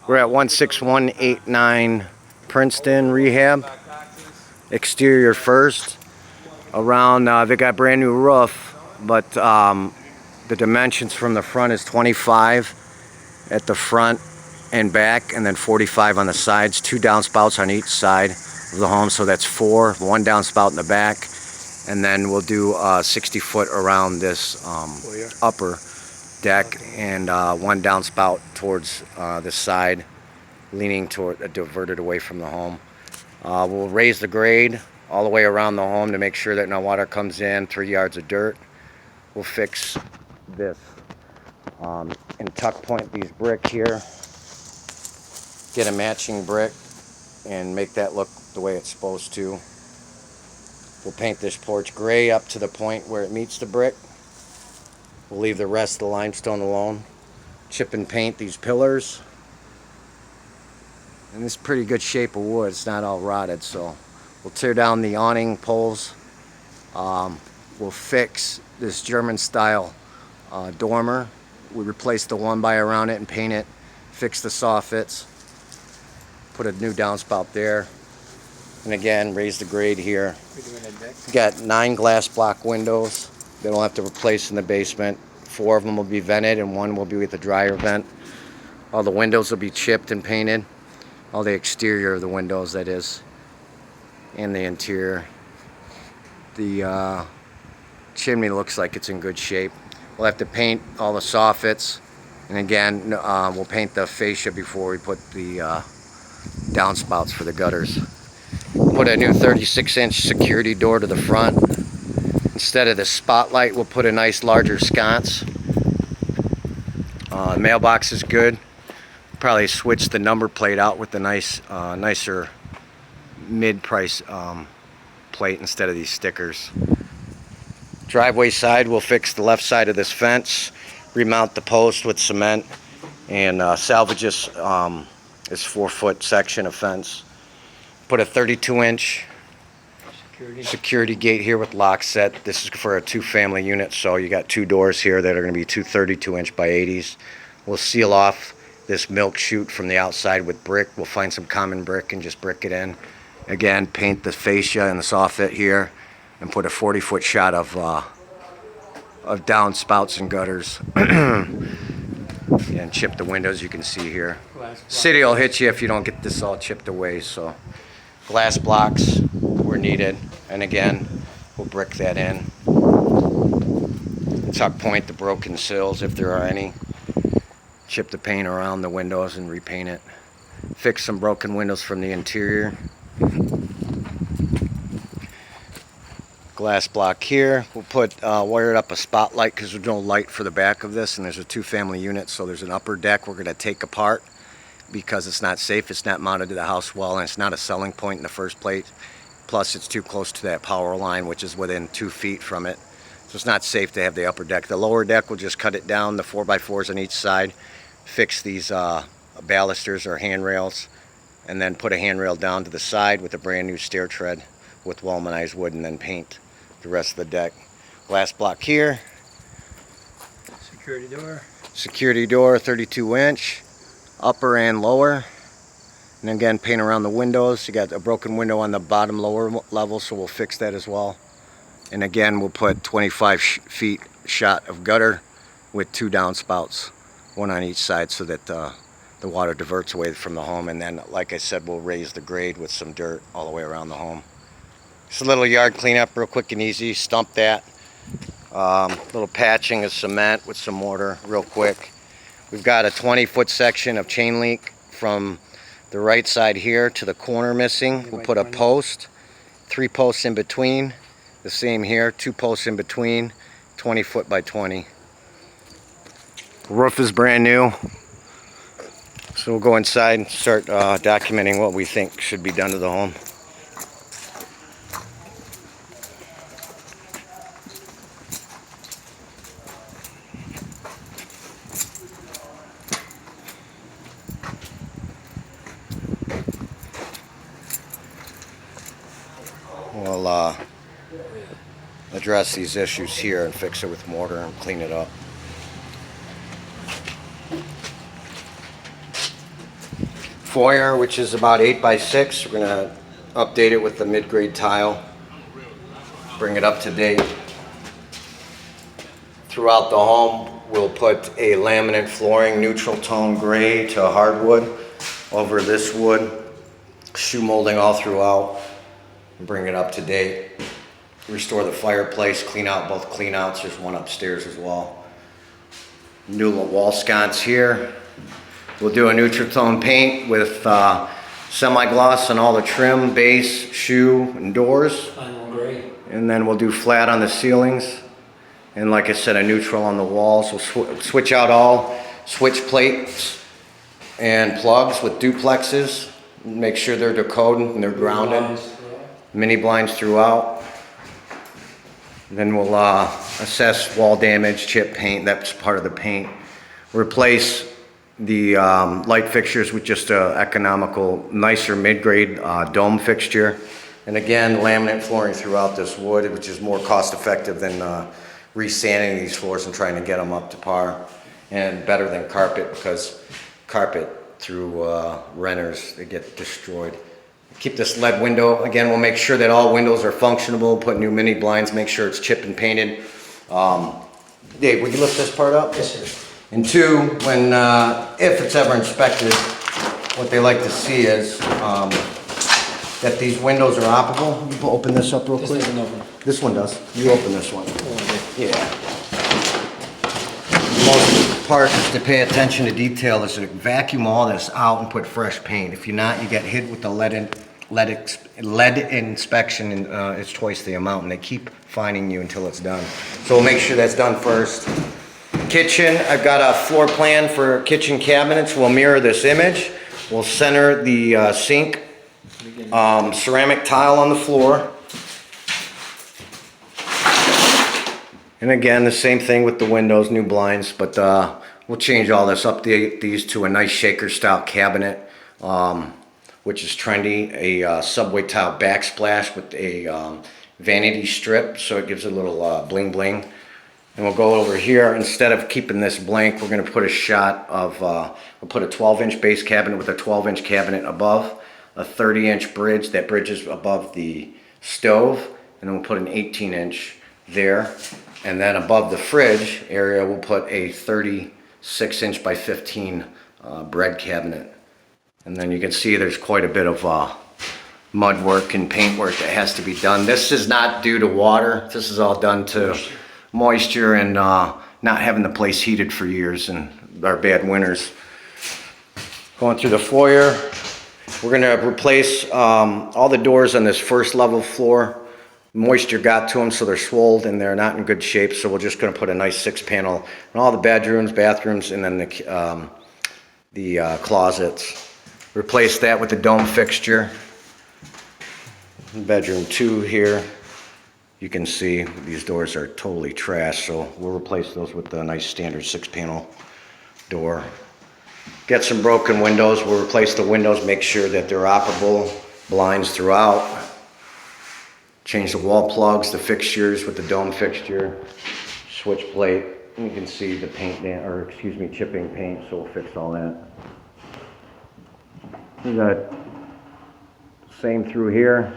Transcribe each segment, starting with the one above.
We're at 16189 Princeton Rehab. Exterior first. Around, they got brand new roof, but the dimensions from the front is 25 at the front and back, and then 45 on the sides. 2 downspouts on each side of the home, so that's 4. 1 downspout in the back, and then we'll do 60 foot around this upper deck, and 1 downspout towards the side, leaning toward diverted away from the home. We'll raise the grade all the way around the home to make sure that no water comes in. 3 yards of dirt. We'll fix this and tuck point these brick here. Get a matching brick and make that look the way it's supposed to. We'll paint this porch gray up to the point where it meets the brick. We'll leave the rest of the limestone alone. Chip and paint these pillars. And this is pretty good shape of wood. It's not all rotted, so we'll tear down the awning poles. We'll fix this German style dormer. We replace the 1x around it and paint it. Fix the soffits. Put a new downspout there. And again, raise the grade here. We got 9 glass block windows that we'll have to replace in the basement. 4 of them will be vented and 1 will be with a dryer vent. All the windows will be chipped and painted. All the exterior of the windows, that is, and the interior. The chimney looks like it's in good shape. We'll have to paint all the soffits, and again, we'll paint the fascia before we put the downspouts for the gutters. Put a new 36-inch security door to the front. Instead of the spotlight, we'll put a nice larger sconce. Mailbox is good. Probably switch the number plate out with the nicer mid-price plate instead of these stickers. Driveway side, we'll fix the left side of this fence, remount the post with cement, and salvage this 4-foot section of fence. Put a 32-inch security gate here with lock set. This is for a 2-family unit, so you got 2 doors here that are going to be 2 32-inch by 80s. We'll seal off this milk chute from the outside with brick. We'll find some common brick and just brick it in. Again, paint the fascia and the soffit here, and put a 40-foot shot of downspouts and gutters. And chip the windows, you can see here. City will hit you if you don't get this all chipped away. So glass blocks were needed, and again, we'll brick that in. Tuck point the broken sills if there are any. Chip the paint around the windows and repaint it. Fix some broken windows from the interior. Glass block here. We'll put wired up a spotlight because there's no light for the back of this, and there's a 2-family unit, so there's an upper deck we're going to take apart because it's not safe. It's not mounted to the house wall, and it's not a selling point in the first place. Plus, it's too close to that power line, which is within 2 feet from it. So it's not safe to have the upper deck. The lower deck, we'll just cut it down, the 4x4s on each side, fix these balusters or handrails, and then put a handrail down to the side with a brand new stair tread with Wellmanized wood, and then paint the rest of the deck. Glass block here. Security door. Security door, 32-inch, upper and lower. And again, paint around the windows. You got a broken window on the bottom lower level, so we'll fix that as well. And again, we'll put 25 feet shot of gutter with 2 downspouts, 1 on each side, so that the water diverts away from the home. And then, like I said, we'll raise the grade with some dirt all the way around the home. Just a little yard cleanup, real quick and easy. Stump that. Little patching of cement with some mortar, real quick. We've got a 20-foot section of chain link from the right side here to the corner missing. We'll put a post, 3 posts in between. The same here, 2 posts in between, 20 foot by 20. Roof is brand new. So we'll go inside and start documenting what we think should be done to the home. We'll address these issues here and fix it with mortar and clean it up. foyer, which is about 8 by 6. We're gonna update it with the mid-grade tile, bring it up to date. Throughout the home, we'll put a laminate flooring, neutral tone gray to hardwood over this wood, shoe molding all throughout, bring it up to date. Restore the fireplace, clean out both clean outs. There's one upstairs as well. New wall sconce here. We'll do a neutral tone paint with semi-gloss on all the trim, base, shoe, and doors. Final gray. And then we'll do flat on the ceilings. And like I said, a neutral on the walls. We'll switch out all switch plates and plugs with duplexes. Make sure they're decoded and they're grounded. Mini blinds throughout. Then we'll assess wall damage, chip paint. That's part of the paint. Replace the light fixtures with just a economical, nicer mid-grade dome fixture. And again, laminate flooring throughout this wood, which is more cost-effective than resanding these floors and trying to get them up to par. And better than carpet, because carpet through renters, they get destroyed. Keep this lead window. Again, we'll make sure that all windows are functionable, put new mini blinds, make sure it's chipped and painted. Dave, will you lift this part up? Yes, sir. And two, when, if it's ever inspected, what they like to see is that these windows are operable. You open this up real quick? This doesn't open. This one does. You open this one. Oh, okay. Yeah. Most part is to pay attention to detail is to vacuum all this out and put fresh paint. If you're not, you get hit with the lead inspection, and it's twice the amount, and they keep fining you until it's done. So we'll make sure that's done first. Kitchen, I've got a floor plan for kitchen cabinets. We'll mirror this image. We'll center the sink, ceramic tile on the floor. And again, the same thing with the windows, new blinds, but we'll change all this, update these to a nice shaker style cabinet, which is trendy, a subway tile backsplash with a vanity strip, so it gives a little bling bling. And we'll go over here, instead of keeping this blank, we're gonna put a shot of, we'll put a 12-inch base cabinet with a 12-inch cabinet above, a 30-inch bridge that bridges above the stove, and then we'll put an 18-inch there. And then above the fridge area, we'll put a 36-inch by 15 bread cabinet. And then you can see there's quite a bit of mud work and paint work that has to be done. This is not due to water. This is all done to moisture and not having the place heated for years and our bad winters. Going through the foyer, we're gonna replace all the doors on this first level floor. Moisture got to them, so they're swollen and they're not in good shape, so we're just going to put a nice 6-panel in all the bedrooms, bathrooms, and then the closets. Replace that with the dome fixture. Bedroom 2 here, you can see these doors are totally trash, so we'll replace those with a nice standard 6-panel door. Get some broken windows. We'll replace the windows, make sure that they're operable, blinds throughout. Change the wall plugs, the fixtures with the dome fixture, switch plate. You can see the paint, chipping paint, so we'll fix all that. We got same through here.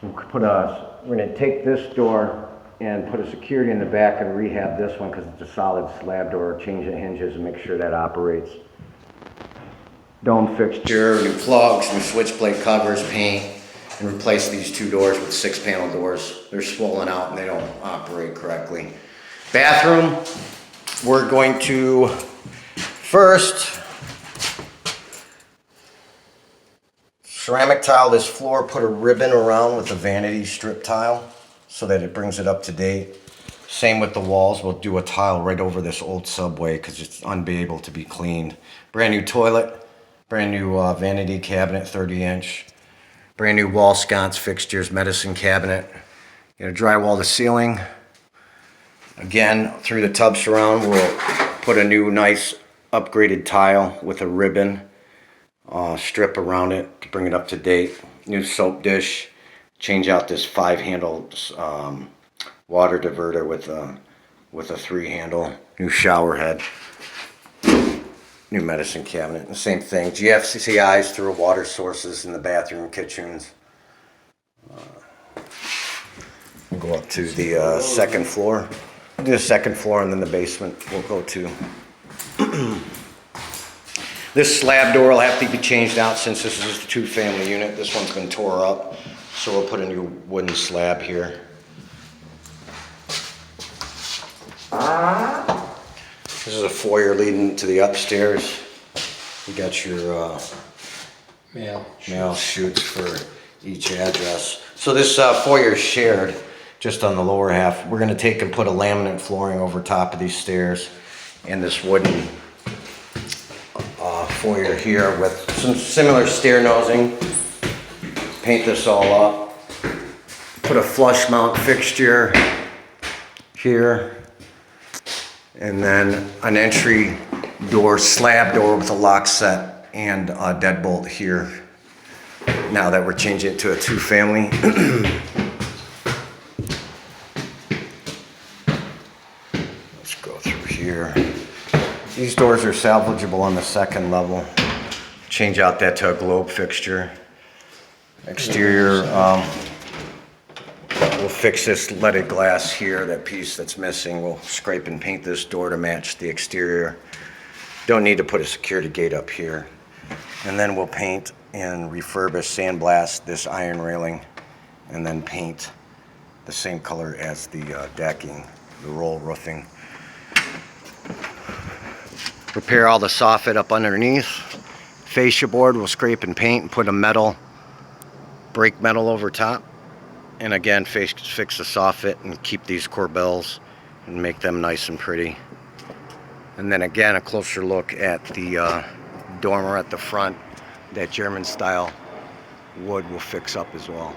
We're gonna take this door and put a security in the back and rehab this one because it's a solid slab door. Change the hinges and make sure that operates. Dome fixture, new plugs, new switch plate covers, paint. And replace these 2 doors with 6-panel doors. They're swollen out and they don't operate correctly. Bathroom, we're going to first ceramic tile this floor, put a ribbon around with a vanity strip tile so that it brings it up to date. Same with the walls, we'll do a tile right over this old subway because it's unable to be cleaned. Brand new toilet, brand new vanity cabinet, 30-inch. Brand new wall sconce fixtures, medicine cabinet. Gonna drywall the ceiling. Again, through the tub surround, we'll put a new nice upgraded tile with a ribbon strip around it to bring it up to date. New soap dish. Change out this 5-handled water diverter with a 3-handle. New shower head. new medicine cabinet. The same thing, GFCIs through water sources in the bathroom, kitchens. We'll go up to the second floor. Do the second floor and then the basement we'll go to. This slab door will have to be changed out since this is a two-family unit. This one's been tore up, so we'll put a new wooden slab here. This is a foyer leading to the upstairs. You got your mail chutes for each address. So this foyer is shared just on the lower half. We're going to take and put a laminate flooring over top of these stairs and this wooden foyer here with some similar stair nosing. Paint this all up. Put a flush mount fixture here. And then an entry door, slab door with a lock set and a deadbolt here. Now that we're changing it to a two-family. Let's go through here. These doors are salvageable on the second level. Change out that to a globe fixture. Exterior, we'll fix this leaded glass here, that piece that's missing. We'll scrape and paint this door to match the exterior. Don't need to put a security gate up here. And then we'll paint and refurbish, sandblast this iron railing, and then paint the same color as the decking, the roll roofing. Repair all the soffit up underneath. Fascia board, we'll scrape and paint and put a metal, brake metal over top. And again, fix the soffit and keep these corbels and make them nice and pretty. And then again, a closer look at the dormer at the front. That German style wood will fix up as well.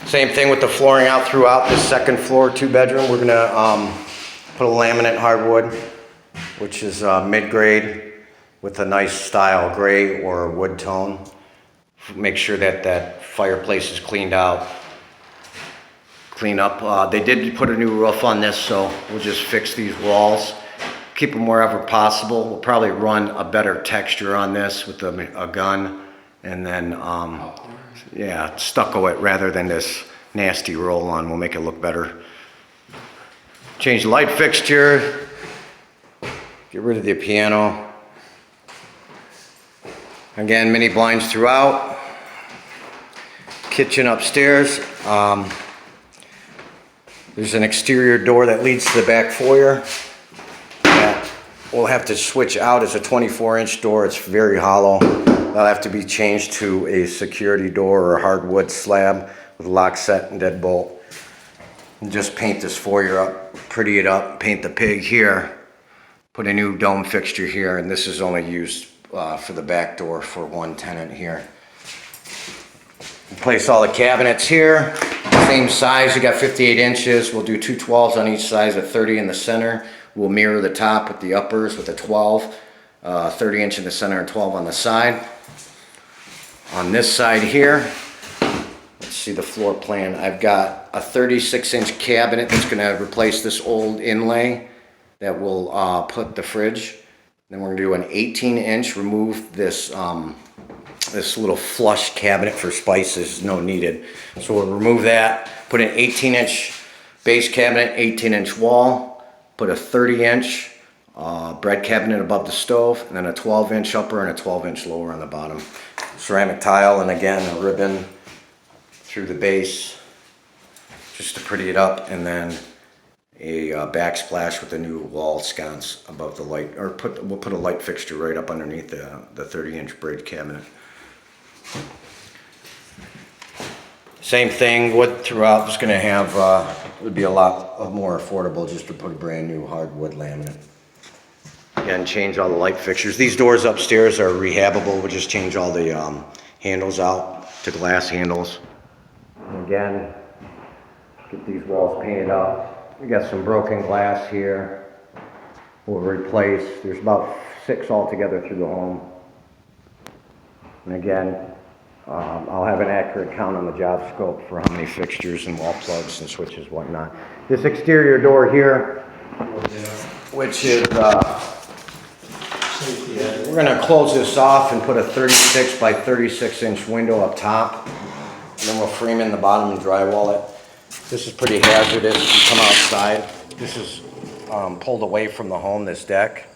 Same thing with the flooring out throughout the second floor, two bedroom. We're gonna put a laminate hardwood, which is mid-grade with a nice style gray or wood tone. Make sure that that fireplace is cleaned out. Clean up. They did put a new roof on this, so we'll just fix these walls. Keep them wherever possible. We'll probably run a better texture on this with a gun, and then yeah, stucco it rather than this nasty roll-on. We'll make it look better. Change the light fixture. Get rid of the piano. Again, mini blinds throughout. Kitchen upstairs. There's an exterior door that leads to the back foyer. We'll have to switch out. It's a 24-inch door. It's very hollow. That'll have to be changed to a security door or a hardwood slab with lock set and deadbolt. And just paint this foyer up, pretty it up, paint the pig here, put a new dome fixture here, and this is only used for the back door for one tenant here. Place all the cabinets here. Same size, you got 58 inches. We'll do two 12s on each side, a 30 in the center. We'll mirror the top with the uppers with a 12, 30 inch in the center and 12 on the side. On this side here, let's see the floor plan. I've got a 36-inch cabinet that's going to replace this old inlay that will put the fridge. Then we're going to do an 18-inch, remove this this little flush cabinet for spices, no needed. So we'll remove that, put an 18-inch base cabinet, 18-inch wall. Put a 30-inch bread cabinet above the stove, and then a 12-inch upper and a 12-inch lower on the bottom. Ceramic tile, and again, a ribbon through the base just to pretty it up, and then a backsplash with a new wall sconce above the light, or we'll put a light fixture right up underneath the 30-inch bread cabinet. Same thing, wood throughout. Just going to have, it would be a lot more affordable just to put a brand new hardwood laminate. Again, change all the light fixtures. These doors upstairs are rehabable. We'll just change all the handles out to glass handles. And again, get these walls painted up. We got some broken glass here. We'll replace. There's about 6 altogether through the home. And again, I'll have an accurate count on the job scope for how many fixtures and wall plugs and switches, whatnot. This exterior door here, which is, we're gonna close this off and put a 36 by 36 inch window up top. And then we'll frame in the bottom and drywall it. This is pretty hazardous. You come outside. This is pulled away from the home, this deck.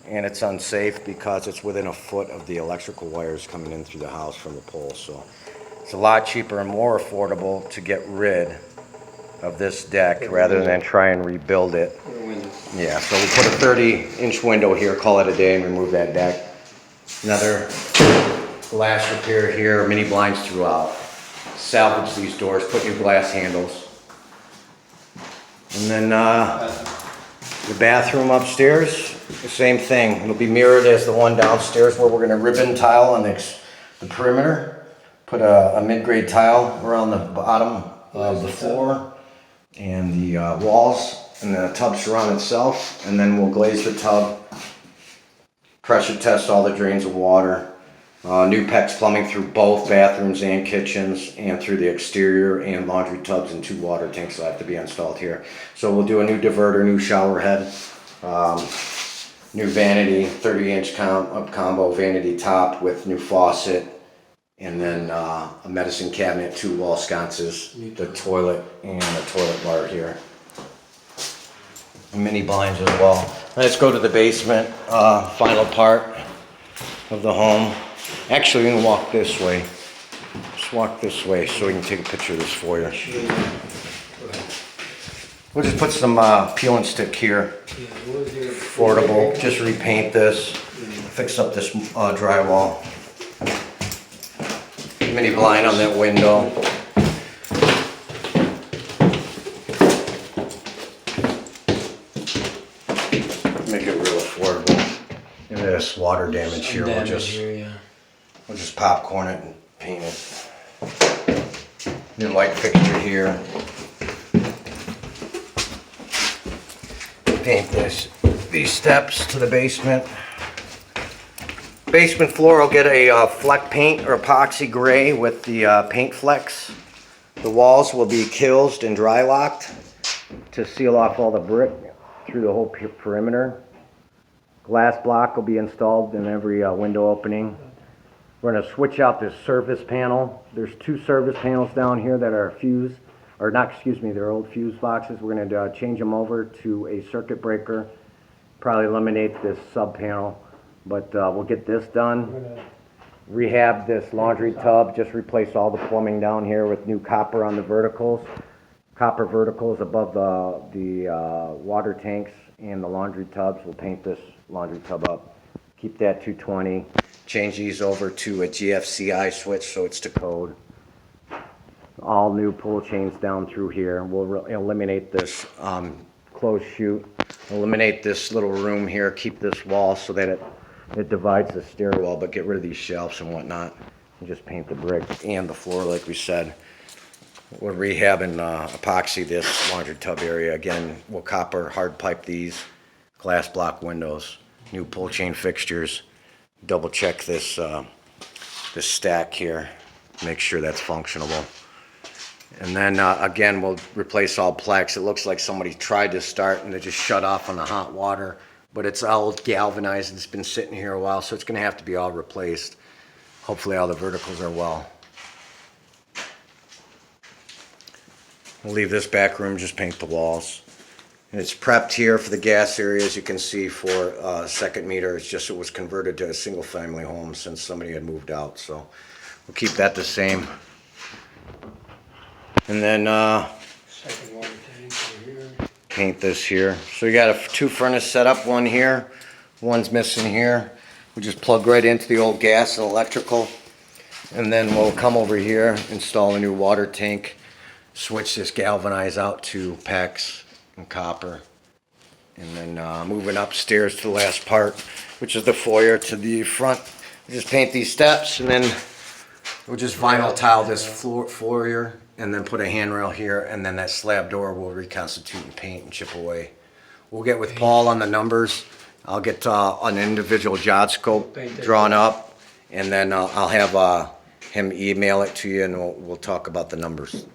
And it's unsafe because it's within a foot of the electrical wires coming in through the house from the pole. So it's a lot cheaper and more affordable to get rid of this deck rather than try and rebuild it. Yeah, so we put a 30-inch window here, call it a day, and remove that deck. Another glass repair here, mini blinds throughout. Salvage these doors, put new glass handles. And then the bathroom upstairs, the same thing. It'll be mirrored as the one downstairs where we're gonna ribbon tile on the perimeter. Put a mid-grade tile around the bottom of the floor and the walls, and the tub surround itself. And then we'll glaze the tub, pressure test all the drains of water. New PEX plumbing through both bathrooms and kitchens and through the exterior, and laundry tubs and 2 water tanks that have to be installed here. So we'll do a new diverter, new shower head, new vanity, 30-inch combo vanity top with new faucet, and then a medicine cabinet, 2 wall sconces, the toilet, and a toilet bar here. Mini blinds as well. Let's go to the basement, final part of the home. Actually, we can walk this way. Just walk this way so we can take a picture of this foyer. We'll just put some peel and stick here. Affordable. Just repaint this. Fix up this drywall. Mini blind on that window. Make it real affordable. And this water damage here. We'll just popcorn it and paint it. New light fixture here. Paint these steps to the basement. Basement floor will get a fleck paint or epoxy gray with the paint flecks. The walls will be kilsed and dry locked to seal off all the brick through the whole perimeter. Glass block will be installed in every window opening. We're going to switch out this service panel. There's 2 service panels down here that are fuse, or not, excuse me, they're old fuse boxes. We're going to change them over to a circuit breaker. Probably eliminate this sub panel, but we'll get this done. Rehab this laundry tub, just replace all the plumbing down here with new copper on the verticals. Copper verticals above the water tanks and the laundry tubs. We'll paint this laundry tub up. Keep that 220. Change these over to a GFCI switch so it's to code. All new pull chains down through here. We'll eliminate this closed chute. Eliminate this little room here. Keep this wall so that it divides the stairwell, but get rid of these shelves and whatnot. And just paint the brick and the floor like we said. We're rehabbing epoxy this laundry tub area. Again, we'll copper hard pipe these glass block windows. New pull chain fixtures. Double check this this stack here. Make sure that's functionable. And then again, we'll replace all Plex. It looks like somebody tried to start and they just shut off on the hot water, but it's all galvanized and it's been sitting here a while, so it's going to have to be all replaced. Hopefully all the verticals are well. We'll leave this back room, just paint the walls. And it's prepped here for the gas area, as you can see, for second meter. It's just it was converted to a single family home since somebody had moved out, so we'll keep that the same. And then Second water tank over here. paint this here. So you got 2 furnace set up, one here, one's missing here. We just plug right into the old gas and electrical. And then we'll come over here, install a new water tank, switch this galvanize out to PEX and copper. And then moving upstairs to the last part, which is the foyer to the front. We just paint these steps and then we'll just vinyl tile this foyer and then put a handrail here, and then that slab door will reconstitute and paint and chip away. We'll get with Paul on the numbers. I'll get an individual job scope drawn up, and then I'll have him email it to you and we'll talk about the numbers.